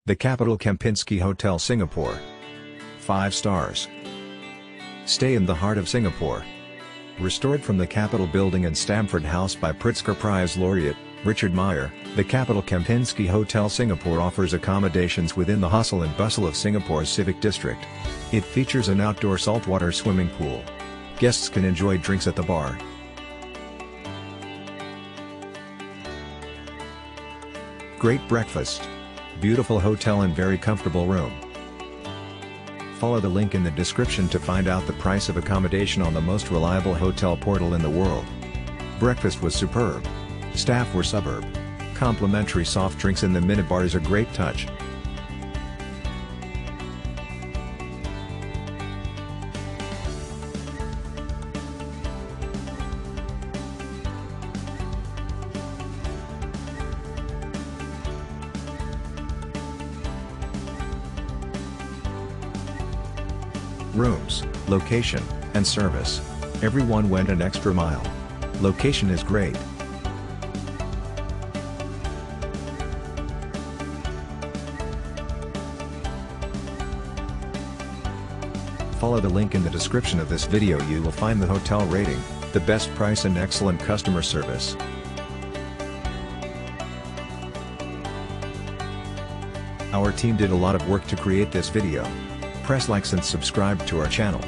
The Capitol Kempinski Hotel Singapore. 5 stars. Stay in the heart of Singapore. Restored from the Capitol building and Stamford House by Pritzker Prize laureate, Richard Meier, the Capitol Kempinski Hotel Singapore offers accommodations within the hustle and bustle of Singapore's civic district. It features an outdoor saltwater swimming pool. Guests can enjoy drinks at the bar. Great breakfast. Beautiful hotel and very comfortable room. Follow the link in the description to find out the price of accommodation on the most reliable hotel portal in the world. Breakfast was superb. Staff were superb. Complimentary soft drinks in the minibar is a great touch. Rooms, location, and service. Everyone went an extra mile. Location is great. Follow the link in the description of this video. You will find the hotel rating, the best price and excellent customer service. Our team did a lot of work to create this video. Press likes and subscribe to our channel.